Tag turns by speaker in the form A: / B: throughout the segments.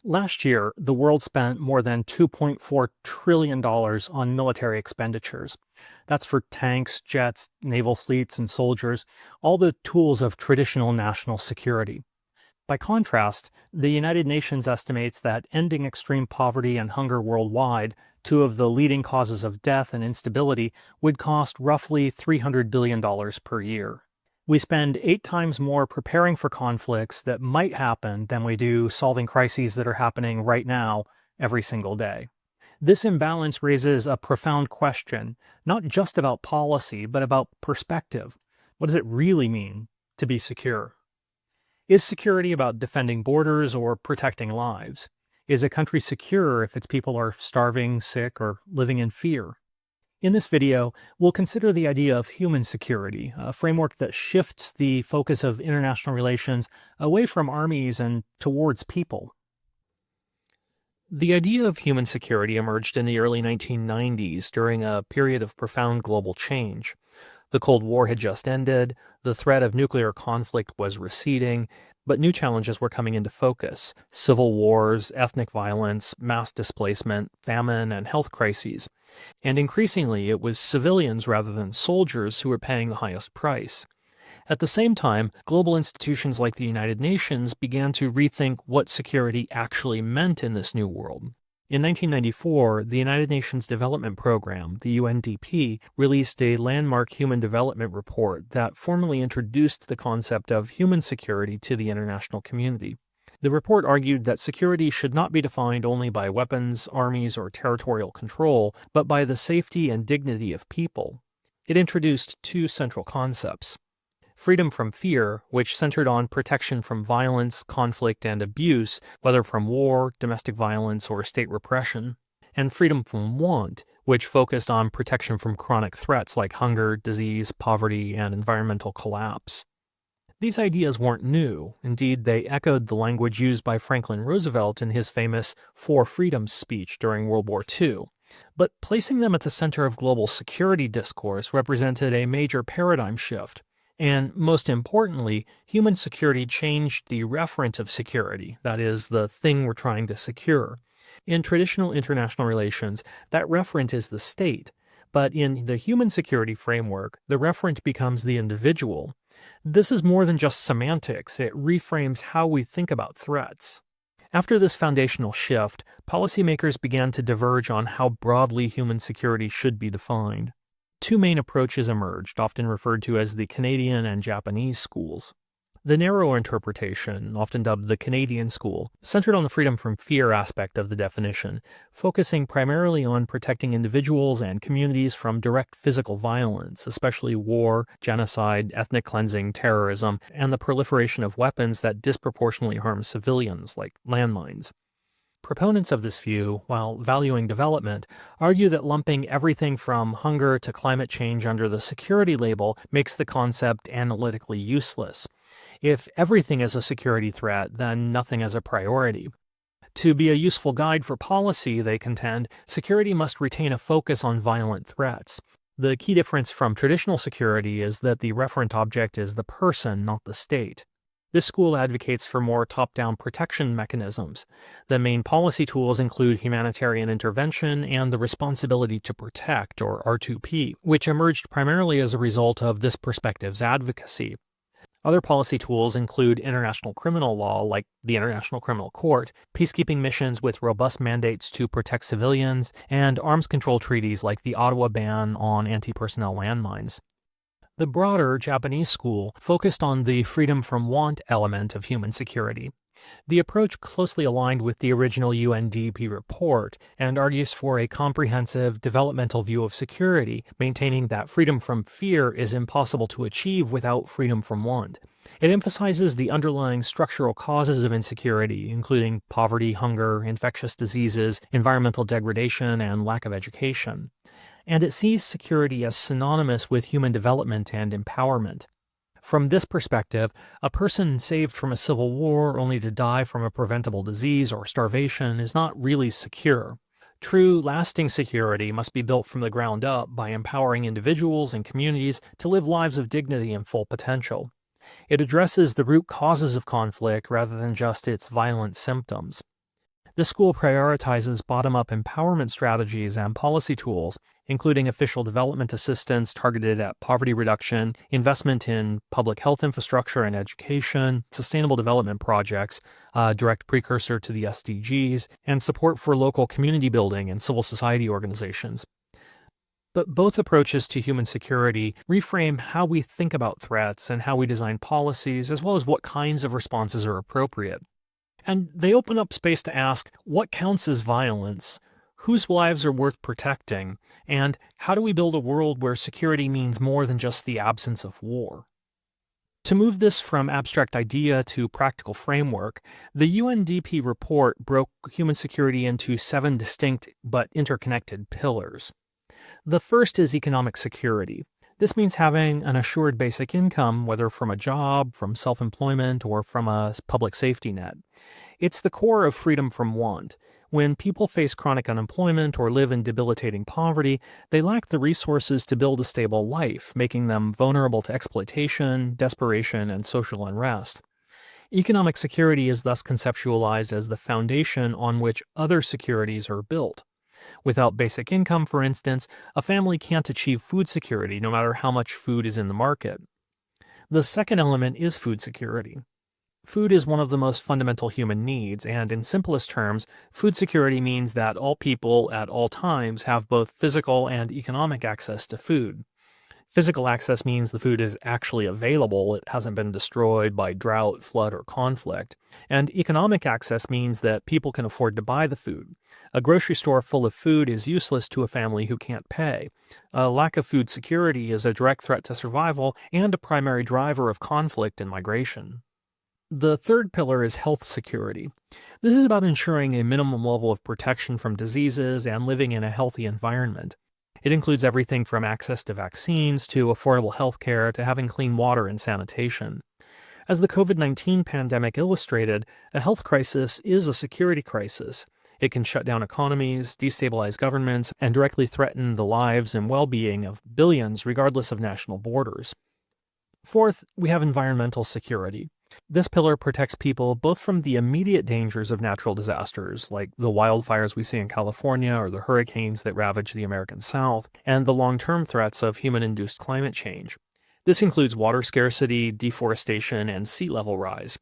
A: Last year, the world spent more than $2.4 trillion on military expenditures. That's for tanks, jets, naval fleets, and soldiers, all the tools of traditional national security. By contrast, the United Nations estimates that ending extreme poverty and hunger worldwide, two of the leading causes of death and instability, would cost roughly $300 billion per year. We spend 8 times more preparing for conflicts that might happen than we do solving crises that are happening right now every single day. This imbalance raises a profound question, not just about policy, but about perspective. What does it really mean to be secure? Is security about defending borders or protecting lives? Is a country secure if its people are starving, sick, or living in fear? In this video, we'll consider the idea of human security, a framework that shifts the focus of international relations away from armies and towards people. The idea of human security emerged in the early 1990s during a period of profound global change. The Cold War had just ended, the threat of nuclear conflict was receding, but new challenges were coming into focus: civil wars, ethnic violence, mass displacement, famine, and health crises. And increasingly, it was civilians rather than soldiers who were paying the highest price. At the same time, global institutions like the United Nations began to rethink what security actually meant in this new world. In 1994, the United Nations Development Program, the UNDP, released a landmark human development report that formally introduced the concept of human security to the international community. The report argued that security should not be defined only by weapons, armies, or territorial control, but by the safety and dignity of people. It introduced two central concepts: freedom from fear, which centered on protection from violence, conflict, and abuse, whether from war, domestic violence, or state repression; and freedom from want, which focused on protection from chronic threats like hunger, disease, poverty, and environmental collapse. These ideas weren't new. Indeed, they echoed the language used by Franklin Roosevelt in his famous Four Freedoms speech during World War II. But placing them at the center of global security discourse represented a major paradigm shift. And most importantly, human security changed the referent of security, that is, the thing we're trying to secure. In traditional international relations, that referent is the state, but in the human security framework, the referent becomes the individual. This is more than just semantics, it reframes how we think about threats. After this foundational shift, policymakers began to diverge on how broadly human security should be defined. Two main approaches emerged, often referred to as the Canadian and Japanese schools. The narrower interpretation, often dubbed the Canadian school, centered on the freedom from fear aspect of the definition, focusing primarily on protecting individuals and communities from direct physical violence, especially war, genocide, ethnic cleansing, terrorism, and the proliferation of weapons that disproportionately harm civilians, like landmines. Proponents of this view, while valuing development, argue that lumping everything from hunger to climate change under the security label makes the concept analytically useless. If everything is a security threat, then nothing is a priority. To be a useful guide for policy, they contend, security must retain a focus on violent threats. The key difference from traditional security is that the referent object is the person, not the state. This school advocates for more top-down protection mechanisms. The main policy tools include humanitarian intervention and the responsibility to protect, or R2P, which emerged primarily as a result of this perspective's advocacy. Other policy tools include international criminal law, like the International Criminal Court, peacekeeping missions with robust mandates to protect civilians, and arms control treaties like the Ottawa ban on anti-personnel landmines. The broader Japanese school focused on the freedom from want element of human security. The approach closely aligned with the original UNDP report and argues for a comprehensive developmental view of security, maintaining that freedom from fear is impossible to achieve without freedom from want. It emphasizes the underlying structural causes of insecurity, including poverty, hunger, infectious diseases, environmental degradation, and lack of education. And it sees security as synonymous with human development and empowerment. From this perspective, a person saved from a civil war only to die from a preventable disease or starvation is not really secure. True, lasting security must be built from the ground up by empowering individuals and communities to live lives of dignity and full potential. It addresses the root causes of conflict rather than just its violent symptoms. This school prioritizes bottom up empowerment strategies and policy tools, including official development assistance targeted at poverty reduction, investment in public health infrastructure and education, sustainable development projects, a direct precursor to the SDGs, and support for local community building and civil society organizations. But both approaches to human security reframe how we think about threats and how we design policies, as well as what kinds of responses are appropriate. And they open up space to ask what counts as violence, whose lives are worth protecting, and how do we build a world where security means more than just the absence of war? To move this from abstract idea to practical framework, the UNDP report broke human security into 7 distinct but interconnected pillars. The first is economic security. This means having an assured basic income, whether from a job, from self-employment, or from a public safety net. It's the core of freedom from want. When people face chronic unemployment or live in debilitating poverty, they lack the resources to build a stable life, making them vulnerable to exploitation, desperation, and social unrest. Economic security is thus conceptualized as the foundation on which other securities are built. Without basic income, for instance, a family can't achieve food security no matter how much food is in the market. The second element is food security. Food is one of the most fundamental human needs, and in simplest terms, food security means that all people at all times have both physical and economic access to food. Physical access means the food is actually available, it hasn't been destroyed by drought, flood, or conflict. And economic access means that people can afford to buy the food. A grocery store full of food is useless to a family who can't pay. A lack of food security is a direct threat to survival and a primary driver of conflict and migration. The third pillar is health security. This is about ensuring a minimum level of protection from diseases and living in a healthy environment. It includes everything from access to vaccines to affordable health care to having clean water and sanitation. As the COVID-19 pandemic illustrated, a health crisis is a security crisis. It can shut down economies, destabilize governments, and directly threaten the lives and well-being of billions regardless of national borders. Fourth, we have environmental security. This pillar protects people both from the immediate dangers of natural disasters, like the wildfires we see in California or the hurricanes that ravage the American South, and the long-term threats of human-induced climate change. This includes water scarcity, deforestation, and sea level rise.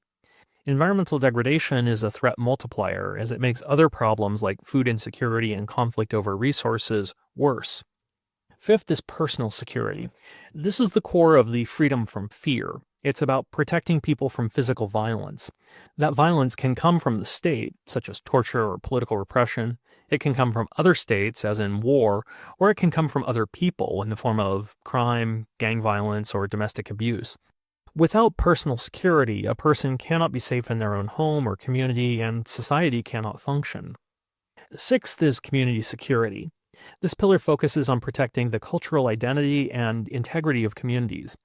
A: Environmental degradation is a threat multiplier, as it makes other problems like food insecurity and conflict over resources worse. Fifth is personal security. This is the core of the freedom from fear. It's about protecting people from physical violence. That violence can come from the state, such as torture or political repression. It can come from other states, as in war, or it can come from other people in the form of crime, gang violence, or domestic abuse. Without personal security, a person cannot be safe in their own home or community, and society cannot function. Sixth is community security. This pillar focuses on protecting the cultural identity and integrity of communities.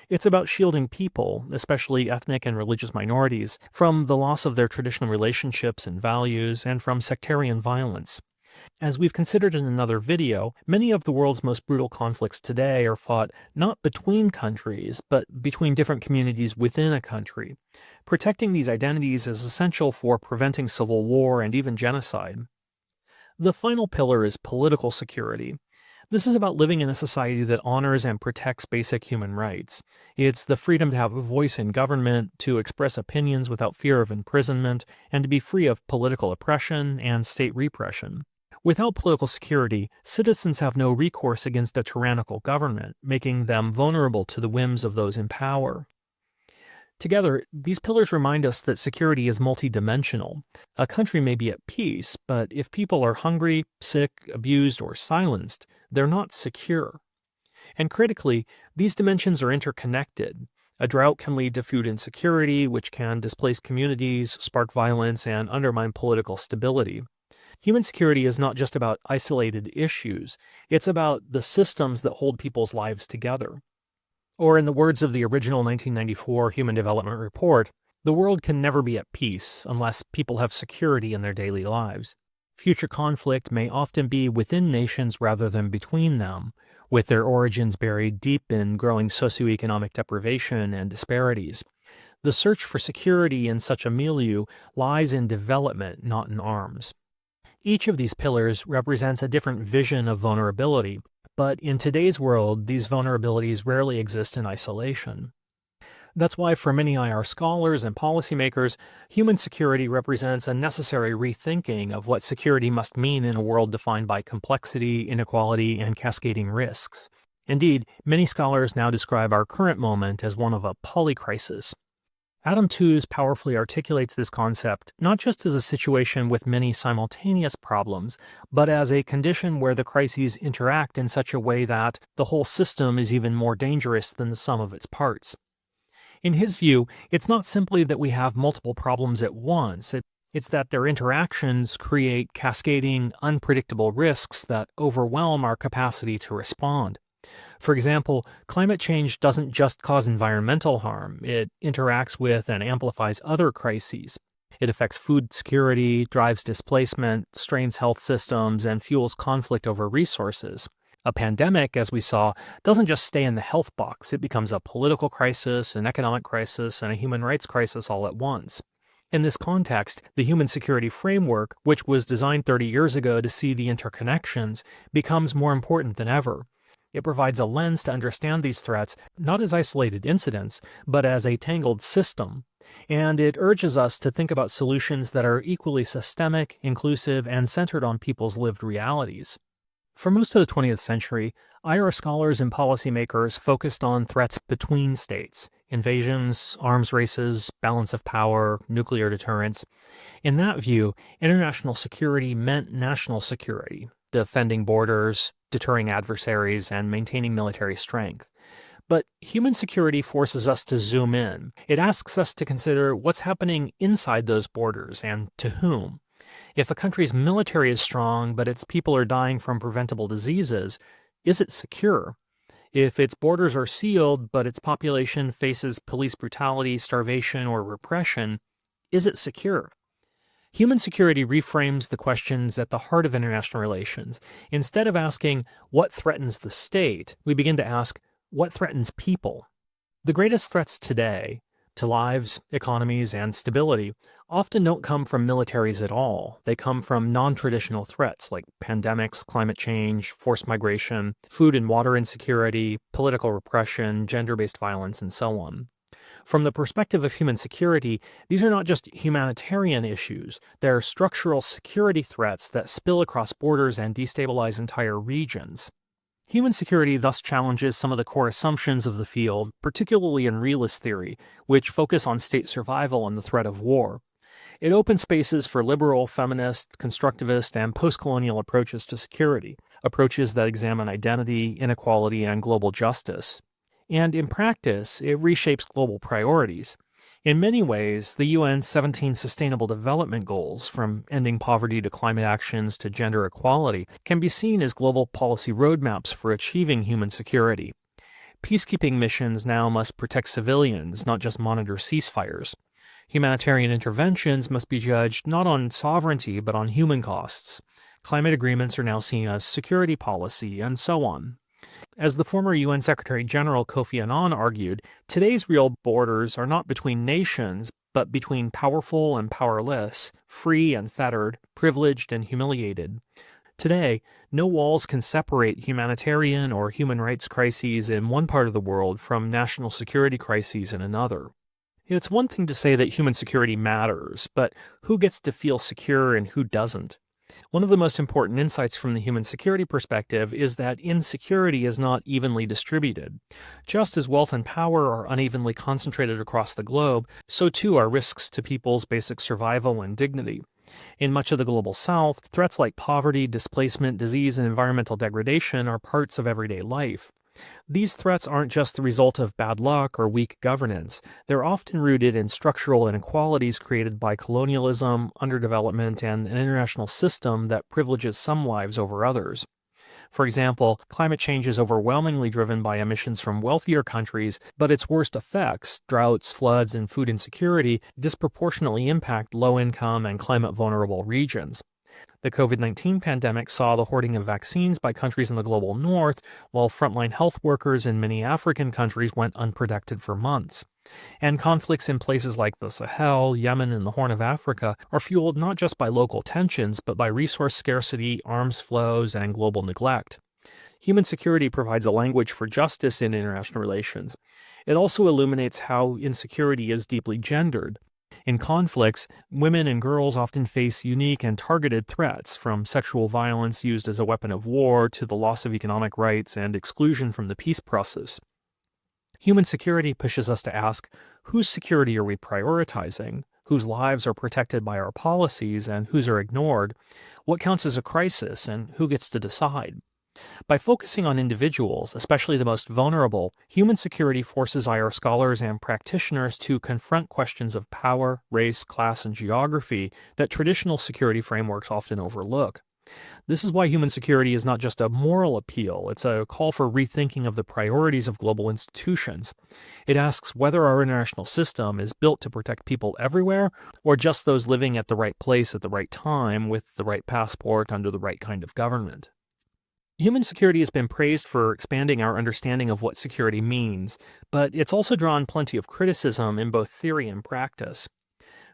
A: It's about shielding people, especially ethnic and religious minorities, from the loss of their traditional relationships and values, and from sectarian violence. As we've considered in another video, many of the world's most brutal conflicts today are fought not between countries, but between different communities within a country. Protecting these identities is essential for preventing civil war and even genocide. The final pillar is political security. This is about living in a society that honors and protects basic human rights. It's the freedom to have a voice in government, to express opinions without fear of imprisonment, and to be free of political oppression and state repression. Without political security, citizens have no recourse against a tyrannical government, making them vulnerable to the whims of those in power. Together, these pillars remind us that security is multidimensional. A country may be at peace, but if people are hungry, sick, abused, or silenced, they're not secure. And critically, these dimensions are interconnected. A drought can lead to food insecurity, which can displace communities, spark violence, and undermine political stability. Human security is not just about isolated issues, it's about the systems that hold people's lives together. Or in the words of the original 1994 Human Development Report, the world can never be at peace unless people have security in their daily lives. Future conflict may often be within nations rather than between them, with their origins buried deep in growing socioeconomic deprivation and disparities. The search for security in such a milieu lies in development, not in arms. Each of these pillars represents a different vision of vulnerability, but in today's world, these vulnerabilities rarely exist in isolation. That's why, for many IR scholars and policymakers, human security represents a necessary rethinking of what security must mean in a world defined by complexity, inequality, and cascading risks. Indeed, many scholars now describe our current moment as one of a polycrisis. Adam Tooze powerfully articulates this concept not just as a situation with many simultaneous problems, but as a condition where the crises interact in such a way that the whole system is even more dangerous than the sum of its parts. In his view, it's not simply that we have multiple problems at once, it's that their interactions create cascading, unpredictable risks that overwhelm our capacity to respond. For example, climate change doesn't just cause environmental harm, it interacts with and amplifies other crises. It affects food security, drives displacement, strains health systems, and fuels conflict over resources. A pandemic, as we saw, doesn't just stay in the health box. It becomes a political crisis, an economic crisis, and a human rights crisis all at once. In this context, the human security framework, which was designed 30 years ago to see the interconnections, becomes more important than ever. It provides a lens to understand these threats not as isolated incidents, but as a tangled system. And it urges us to think about solutions that are equally systemic, inclusive, and centered on people's lived realities. For most of the 20th century, IR scholars and policymakers focused on threats between states: invasions, arms races, balance of power, nuclear deterrence. In that view, international security meant national security, defending borders, deterring adversaries, and maintaining military strength. But human security forces us to zoom in. It asks us to consider what's happening inside those borders and to whom. If a country's military is strong, but its people are dying from preventable diseases, is it secure? If its borders are sealed, but its population faces police brutality, starvation, or repression, is it secure? Human security reframes the questions at the heart of international relations. Instead of asking, what threatens the state, we begin to ask, what threatens people? The greatest threats today, to lives, economies, and stability, often don't come from militaries at all. They come from non-traditional threats like pandemics, climate change, forced migration, food and water insecurity, political repression, gender-based violence, and so on. From the perspective of human security, these are not just humanitarian issues. They're structural security threats that spill across borders and destabilize entire regions. Human security thus challenges some of the core assumptions of the field, particularly in realist theory, which focus on state survival and the threat of war. It opens spaces for liberal, feminist, constructivist, and post-colonial approaches to security, approaches that examine identity, inequality, and global justice. And in practice, it reshapes global priorities. In many ways, the UN's 17 Sustainable Development Goals, from ending poverty to climate actions to gender equality, can be seen as global policy roadmaps for achieving human security. Peacekeeping missions now must protect civilians, not just monitor ceasefires. Humanitarian interventions must be judged not on sovereignty but on human costs. Climate agreements are now seen as security policy, and so on. As the former UN Secretary General Kofi Annan argued, today's real borders are not between nations, but between powerful and powerless, free and fettered, privileged and humiliated. Today, no walls can separate humanitarian or human rights crises in one part of the world from national security crises in another. It's one thing to say that human security matters, but who gets to feel secure and who doesn't? One of the most important insights from the human security perspective is that insecurity is not evenly distributed. Just as wealth and power are unevenly concentrated across the globe, so too are risks to people's basic survival and dignity. In much of the global south, threats like poverty, displacement, disease, and environmental degradation are parts of everyday life. These threats aren't just the result of bad luck or weak governance. They're often rooted in structural inequalities created by colonialism, underdevelopment, and an international system that privileges some lives over others. For example, climate change is overwhelmingly driven by emissions from wealthier countries, but its worst effects, droughts, floods, and food insecurity, disproportionately impact low-income and climate-vulnerable regions. The COVID-19 pandemic saw the hoarding of vaccines by countries in the global north, while frontline health workers in many African countries went unprotected for months. And conflicts in places like the Sahel, Yemen, and the Horn of Africa are fueled not just by local tensions, but by resource scarcity, arms flows, and global neglect. Human security provides a language for justice in international relations. It also illuminates how insecurity is deeply gendered. In conflicts, women and girls often face unique and targeted threats, from sexual violence used as a weapon of war to the loss of economic rights and exclusion from the peace process. Human security pushes us to ask, whose security are we prioritizing? Whose lives are protected by our policies and whose are ignored? What counts as a crisis and who gets to decide? By focusing on individuals, especially the most vulnerable, human security forces IR scholars and practitioners to confront questions of power, race, class, and geography that traditional security frameworks often overlook. This is why human security is not just a moral appeal, it's a call for rethinking of the priorities of global institutions. It asks whether our international system is built to protect people everywhere, or just those living at the right place at the right time with the right passport under the right kind of government. Human security has been praised for expanding our understanding of what security means, but it's also drawn plenty of criticism in both theory and practice.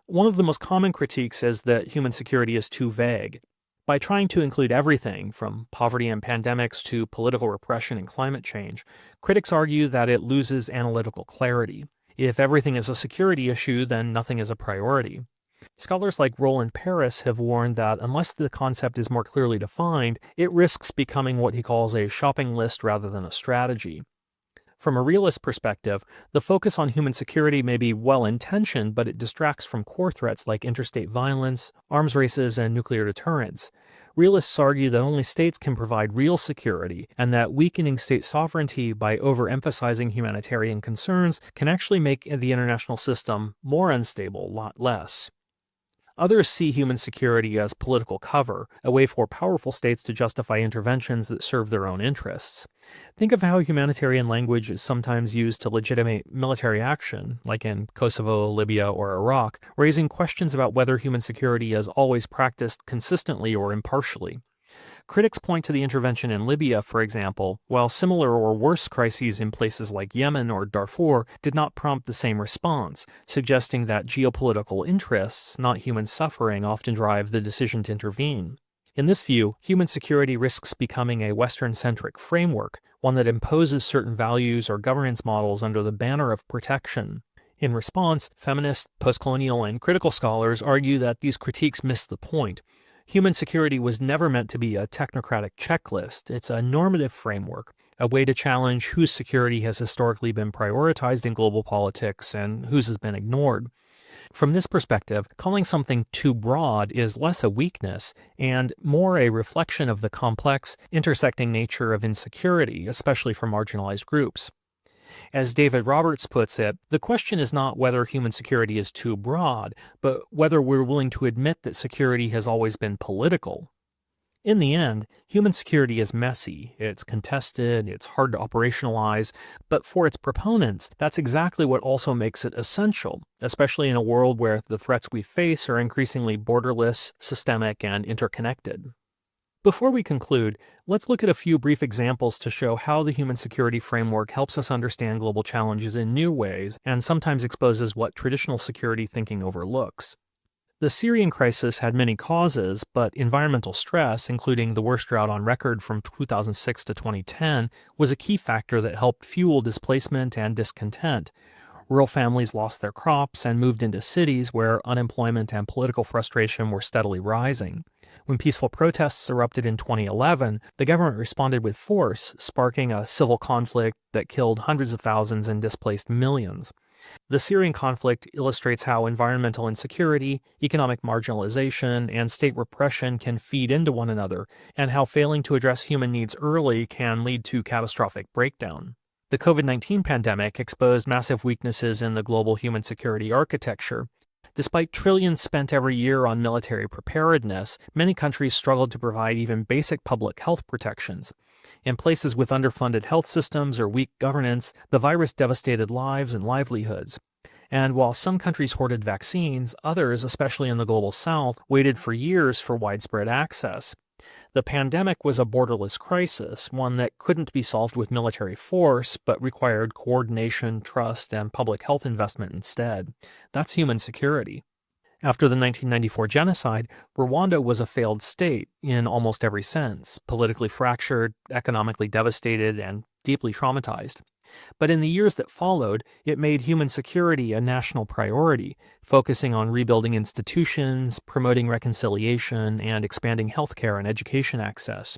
A: One of the most common critiques is that human security is too vague. By trying to include everything, from poverty and pandemics to political repression and climate change, critics argue that it loses analytical clarity. If everything is a security issue, then nothing is a priority. Scholars like Roland Paris have warned that unless the concept is more clearly defined, it risks becoming what he calls a shopping list rather than a strategy. From a realist perspective, the focus on human security may be well-intentioned, but it distracts from core threats like interstate violence, arms races, and nuclear deterrence. Realists argue that only states can provide real security, and that weakening state sovereignty by overemphasizing humanitarian concerns can actually make the international system more unstable, not less. Others see human security as political cover, a way for powerful states to justify interventions that serve their own interests. Think of how humanitarian language is sometimes used to legitimate military action, like in Kosovo, Libya, or Iraq, raising questions about whether human security is always practiced consistently or impartially. Critics point to the intervention in Libya, for example, while similar or worse crises in places like Yemen or Darfur did not prompt the same response, suggesting that geopolitical interests, not human suffering, often drive the decision to intervene. In this view, human security risks becoming a Western-centric framework, one that imposes certain values or governance models under the banner of protection. In response, feminist, postcolonial, and critical scholars argue that these critiques miss the point. Human security was never meant to be a technocratic checklist. It's a normative framework, a way to challenge whose security has historically been prioritized in global politics and whose has been ignored. From this perspective, calling something too broad is less a weakness and more a reflection of the complex, intersecting nature of insecurity, especially for marginalized groups. As David Roberts puts it, the question is not whether human security is too broad, but whether we're willing to admit that security has always been political. In the end, human security is messy, it's contested, it's hard to operationalize, but for its proponents, that's exactly what also makes it essential, especially in a world where the threats we face are increasingly borderless, systemic, and interconnected. Before we conclude, let's look at a few brief examples to show how the human security framework helps us understand global challenges in new ways and sometimes exposes what traditional security thinking overlooks. The Syrian crisis had many causes, but environmental stress, including the worst drought on record from 2006 to 2010, was a key factor that helped fuel displacement and discontent. Rural families lost their crops and moved into cities where unemployment and political frustration were steadily rising. When peaceful protests erupted in 2011, the government responded with force, sparking a civil conflict that killed hundreds of thousands and displaced millions. The Syrian conflict illustrates how environmental insecurity, economic marginalization, and state repression can feed into one another, and how failing to address human needs early can lead to catastrophic breakdown. The COVID-19 pandemic exposed massive weaknesses in the global human security architecture. Despite trillions spent every year on military preparedness, many countries struggled to provide even basic public health protections. In places with underfunded health systems or weak governance, the virus devastated lives and livelihoods. And while some countries hoarded vaccines, others, especially in the global south, waited for years for widespread access. The pandemic was a borderless crisis, one that couldn't be solved with military force, but required coordination, trust, and public health investment instead. That's human security. After the 1994 genocide, Rwanda was a failed state in almost every sense, politically fractured, economically devastated, and deeply traumatized. But in the years that followed, it made human security a national priority, focusing on rebuilding institutions, promoting reconciliation, and expanding healthcare and education access.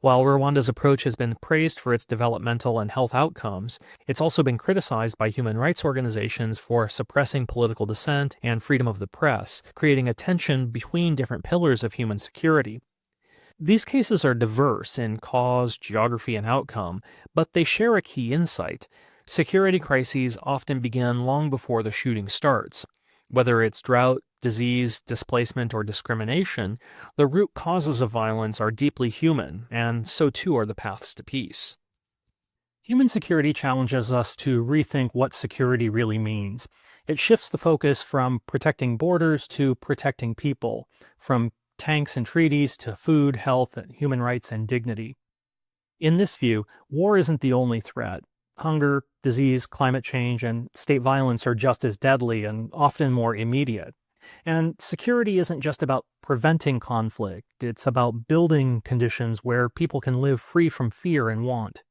A: While Rwanda's approach has been praised for its developmental and health outcomes, it's also been criticized by human rights organizations for suppressing political dissent and freedom of the press, creating a tension between different pillars of human security. These cases are diverse in cause, geography, and outcome, but they share a key insight. Security crises often begin long before the shooting starts. Whether it's drought, disease, displacement, or discrimination, the root causes of violence are deeply human, and so too are the paths to peace. Human security challenges us to rethink what security really means. It shifts the focus from protecting borders to protecting people, from tanks and treaties to food, health, and human rights and dignity. In this view, war isn't the only threat. Hunger, disease, climate change, and state violence are just as deadly and often more immediate. And security isn't just about preventing conflict, it's about building conditions where people can live free from fear and want.